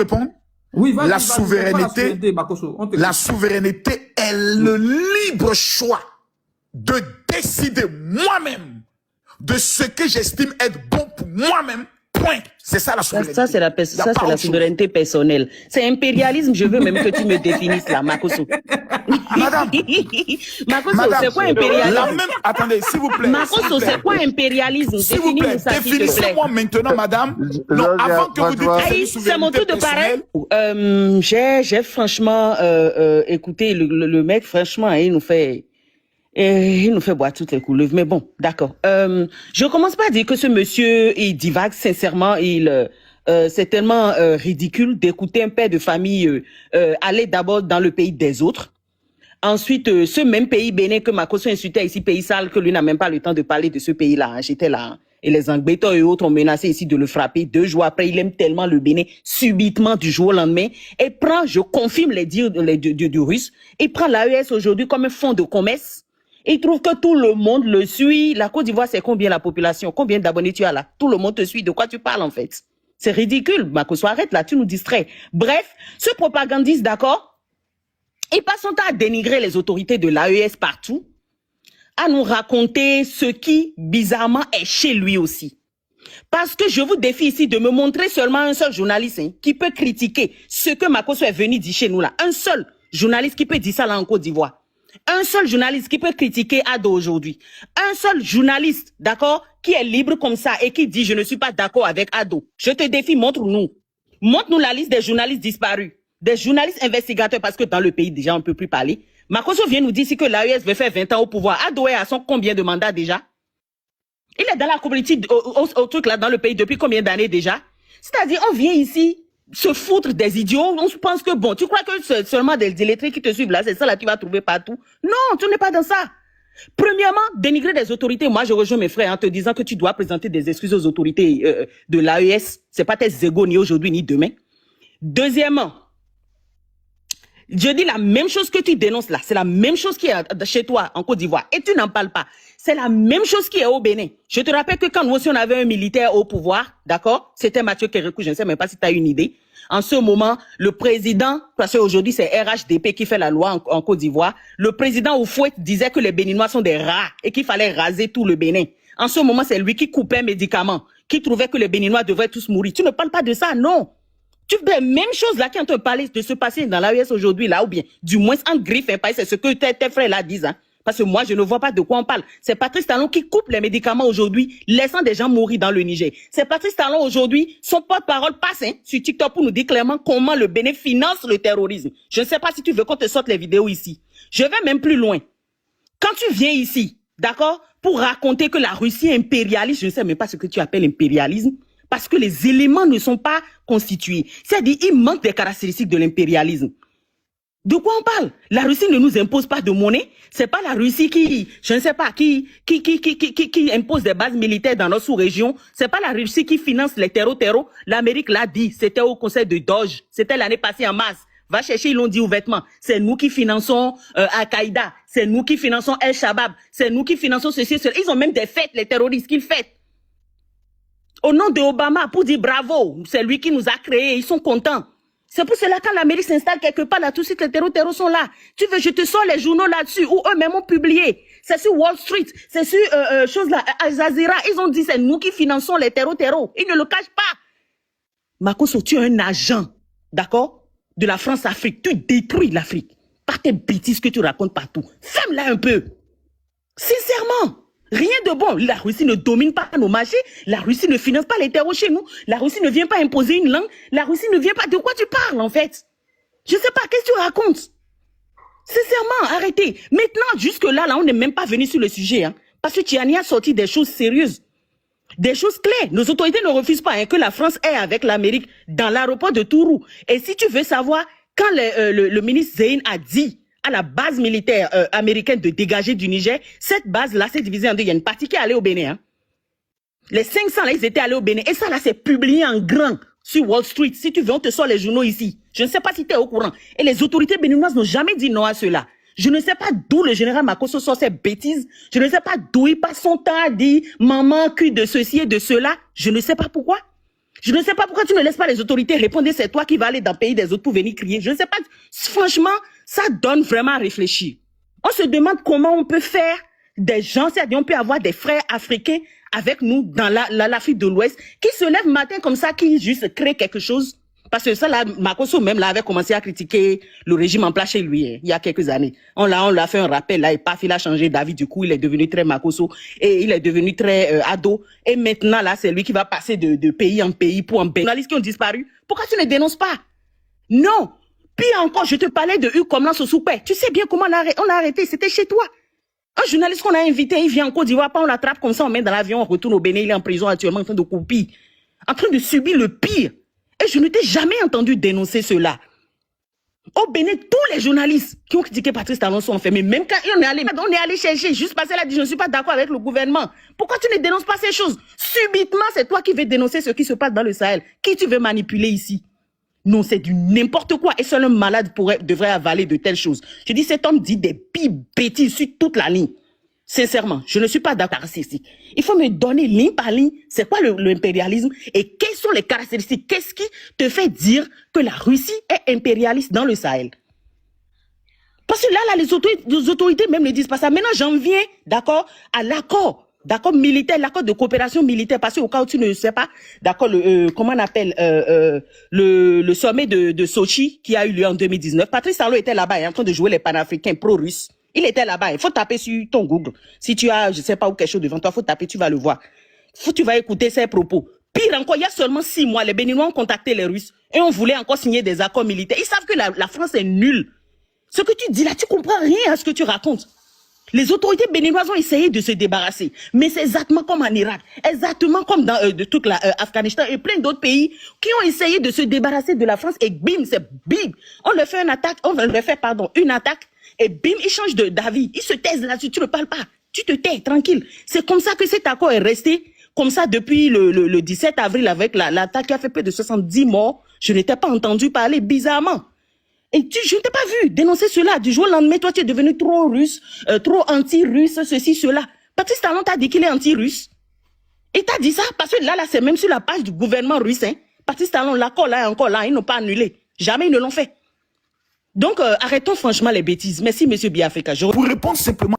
répondre? Oui, vas-y, La vas-y, souveraineté, Makosso, on te la laisse. souveraineté est le libre choix de décider moi-même de ce que j'estime être bon pour moi-même. Point. C'est ça la souveraineté. Ça, c'est la, Y a ça, pas c'est la autre chose. souveraineté personnelle. C'est impérialisme, je veux même que tu me définisses là, Makosso. Madame, Makosso, madame, c'est quoi impérialisme? la même, attendez, s'il vous plaît. Makosso, c'est quoi impérialisme? S'il vous plaît, Définis-nous ça, s'il te plaît. définissez-moi maintenant, madame. Non, avant que vous dites que c'est une Aïe, c'est mon tour souveraineté de parler. personnelle. J'ai franchement écouté le mec, franchement, il nous fait boire toutes les couleuvres. Mais bon, d'accord. Je commence pas à dire que ce monsieur, il divague, sincèrement, c'est tellement ridicule d'écouter un père de famille aller d'abord dans le pays des autres. Ensuite, ce même pays Bénin que Makosso insultait ici, pays sale, que lui n'a même pas le temps de parler de ce pays-là. Hein. J'étais là. Hein. Et les Angbétons et autres ont menacé ici de le frapper. 2 jours après, il aime tellement le Bénin, subitement, du jour au lendemain. Et prend, je confirme les dires du russe, il prend l'AES aujourd'hui comme un fonds de commerce. Il trouve que tout le monde le suit. La Côte d'Ivoire, c'est combien la population? Combien d'abonnés tu as là? Tout le monde te suit. De quoi tu parles, en fait? C'est ridicule. Makosso, arrête là, tu nous distrais. Bref, ce propagandiste, d'accord? Il passe son temps à dénigrer les autorités de l'AES partout, à nous raconter ce qui, bizarrement, est chez lui aussi. Parce que je vous défie ici de me montrer seulement un seul journaliste hein, qui peut critiquer ce que Makosso est venu dire chez nous là. Un seul journaliste qui peut dire ça là en Côte d'Ivoire. Un seul journaliste qui peut critiquer Ado aujourd'hui. Un seul journaliste, d'accord, qui est libre comme ça et qui dit je ne suis pas d'accord avec Ado. Je te défie, montre-nous. Montre-nous la liste des journalistes disparus. Des journalistes investigateurs, parce que dans le pays, déjà, on ne peut plus parler. Makosso vient nous dire ici que l'AES veut faire 20 ans au pouvoir. Adoé a son combien de mandats déjà? Il est dans la communauté, au truc là, dans le pays depuis combien d'années déjà? C'est-à-dire, on vient ici se foutre des idiots. On pense que, bon, tu crois que c'est seulement des illettrés qui te suivent là, c'est ça là que tu vas trouver partout? Non, tu n'es pas dans ça. Premièrement, dénigrer des autorités. Moi, je rejoins mes frères en te disant que tu dois présenter des excuses aux autorités de l'AES. C'est pas tes égos ni aujourd'hui ni demain. Deuxièmement, je dis la même chose que tu dénonces là. C'est la même chose qui est chez toi en Côte d'Ivoire. Et tu n'en parles pas. C'est la même chose qui est au Bénin. Je te rappelle que quand nous aussi on avait un militaire au pouvoir, d'accord? C'était Mathieu Kérékou, je ne sais même pas si tu as une idée. En ce moment, le président, parce qu'aujourd'hui c'est RHDP qui fait la loi en Côte d'Ivoire, le président Oufouette disait que les Béninois sont des rats et qu'il fallait raser tout le Bénin. En ce moment, c'est lui qui coupait un médicament, qui trouvait que les Béninois devraient tous mourir. Tu ne parles pas de ça, non. Tu fais la même chose là qui ont te parlé de se passer dans l'AES aujourd'hui là, ou bien du moins en griffe, hein, c'est ce que tes frères là disent. Hein. Parce que moi, je ne vois pas de quoi on parle. C'est Patrice Talon qui coupe les médicaments aujourd'hui, laissant des gens mourir dans le Niger. C'est Patrice Talon aujourd'hui, son porte-parole passe hein, sur TikTok pour nous dire clairement comment le Bénin finance le terrorisme. Je ne sais pas si tu veux qu'on te sorte les vidéos ici. Je vais même plus loin. Quand tu viens ici, d'accord, pour raconter que la Russie est impérialiste, je ne sais même pas ce que tu appelles impérialisme, parce que les éléments ne sont pas constitués. C'est-à-dire, il manque des caractéristiques de l'impérialisme. De quoi on parle? La Russie ne nous impose pas de monnaie. C'est pas la Russie qui, je ne sais pas, qui impose des bases militaires dans notre sous-région. C'est pas la Russie qui finance les terreaux. L'Amérique l'a dit. C'était au conseil de Doge. C'était l'année passée en mars. Va chercher, ils l'ont dit ouvertement. C'est nous qui finançons Al-Qaïda. C'est nous qui finançons El-Shabaab. C'est nous qui finançons ceci, cela. Ils ont même des fêtes, les terroristes, qu'ils fêtent. Au nom de Obama, pour dire bravo, c'est lui qui nous a créés, ils sont contents. C'est pour cela quand l'Amérique s'installe quelque part, là, tout de suite les terreaux sont là. Tu veux, je te sors les journaux là-dessus, où eux-mêmes ont publié. C'est sur Wall Street, c'est sur chose là, Al Jazeera. Ils ont dit c'est nous qui finançons les terreaux. Ils ne le cachent pas. Makosso, tu es un agent, d'accord, de la France-Afrique. Tu détruis l'Afrique par tes bêtises que tu racontes partout. Ferme-la un peu. Sincèrement. Rien de bon. La Russie ne domine pas nos marchés. La Russie ne finance pas les terreaux chez nous. La Russie ne vient pas imposer une langue. La Russie ne vient pas... De quoi tu parles, en fait? Je ne sais pas. Qu'est-ce que tu racontes? Sincèrement, arrêtez. Maintenant, jusque-là, on n'est même pas venu sur le sujet. Hein, parce que Tiani a sorti des choses sérieuses. Des choses claires. Nos autorités ne refusent pas hein, que la France est avec l'Amérique dans l'aéroport de Tourou. Et si tu veux savoir, quand le ministre Zéine a dit à la base militaire américaine de dégager du Niger, cette base-là s'est divisée en deux. Il y a une partie qui est allée au Bénin. Hein. Les 500, là, ils étaient allés au Bénin. Et ça, là, c'est publié en grand sur Wall Street. Si tu veux, on te sort les journaux ici. Je ne sais pas si tu es au courant. Et les autorités béninoises n'ont jamais dit non à cela. Je ne sais pas d'où le général Makosso sort ces bêtises. Je ne sais pas d'où il passe son temps à dire « maman, cul de ceci et de cela ». Je ne sais pas pourquoi. Je ne sais pas pourquoi tu ne laisses pas les autorités répondre. C'est toi qui vas aller dans le pays des autres pour venir crier. Je ne sais pas. Franchement, ça donne vraiment à réfléchir. On se demande comment on peut faire des gens, c'est-à-dire on peut avoir des frères africains avec nous dans l'Afrique de l'Ouest qui se lèvent matin comme ça, qui juste créent quelque chose. Parce que ça, là, Makosso même, là, avait commencé à critiquer le régime en place chez lui, il y a quelques années. On l'a fait un rappel, là, et paf, il a changé d'avis, du coup, il est devenu très Makosso, et il est devenu très ado. Et maintenant, là, c'est lui qui va passer de pays en pays pour en bénéficier. Les journalistes qui ont disparu, pourquoi tu ne dénonces pas? Non. Pire encore, je te parlais de Hugues Komlan Sosoupé. Tu sais bien comment on l'a arrêté, c'était chez toi. Un journaliste qu'on a invité, il vient en Côte d'Ivoire, pas on l'attrape comme ça, on met dans l'avion, on retourne au Bénin, il est en prison actuellement en train de couper, en train de subir le pire. Et je ne t'ai jamais entendu dénoncer cela. Au Bénin, tous les journalistes qui ont critiqué Patrice Talon sont enfermés. Même quand on est allé chercher, juste parce qu'elle a dit je ne suis pas d'accord avec le gouvernement. Pourquoi tu ne dénonces pas ces choses? Subitement, c'est toi qui veux dénoncer ce qui se passe dans le Sahel. Qui tu veux manipuler ici? Non, c'est du n'importe quoi. Et seul un malade devrait avaler de telles choses. Je dis, cet homme dit des pires bêtises sur toute la ligne. Sincèrement, je ne suis pas d'accord avec ceci. Il faut me donner ligne par ligne, c'est quoi l'impérialisme et quelles sont les caractéristiques. Qu'est-ce qui te fait dire que la Russie est impérialiste dans le Sahel? Parce que là, les autorités même ne disent pas ça. Maintenant, j'en viens, d'accord, à l'accord militaire, l'accord de coopération militaire, parce qu'au cas où tu ne sais pas, d'accord, comment on appelle, le sommet de Sochi qui a eu lieu en 2019. Patrice Talon était là-bas, en train de jouer les panafricains pro-russes. Il était là-bas. Il faut taper sur ton Google. Si tu as, je sais pas où, quelque chose devant toi, faut taper, tu vas le voir. Tu vas écouter ses propos. Pire encore, il y a seulement 6 mois, les Béninois ont contacté les Russes et on voulait encore signer des accords militaires. Ils savent que la France est nulle. Ce que tu dis là, tu comprends rien à ce que tu racontes. Les autorités béninoises ont essayé de se débarrasser. Mais c'est exactement comme en Irak, exactement comme dans toute l'Afghanistan et plein d'autres pays qui ont essayé de se débarrasser de la France et bim, c'est bim. On leur fait une attaque, une attaque. Et bim, ils changent d'avis. Ils se taisent là-dessus. Tu ne parles pas. Tu te tais, tranquille. C'est comme ça que cet accord est resté comme ça depuis le 17 avril avec l'attaque qui a fait plus de 70 morts. Je n'étais pas entendu parler bizarrement. Et je ne t'ai pas vu dénoncer cela. Du jour au lendemain, toi, tu es devenu trop russe, trop anti-russe, ceci, cela. Patrice Talon t'a dit qu'il est anti-russe. Et t'as dit ça parce que là, c'est même sur la page du gouvernement russe. Hein. Patrice Talon, l'accord là est encore là. Ils n'ont pas annulé. Jamais ils ne l'ont fait. Donc, arrêtons franchement les bêtises. Merci, monsieur Biafrika. Pour répondre simplement...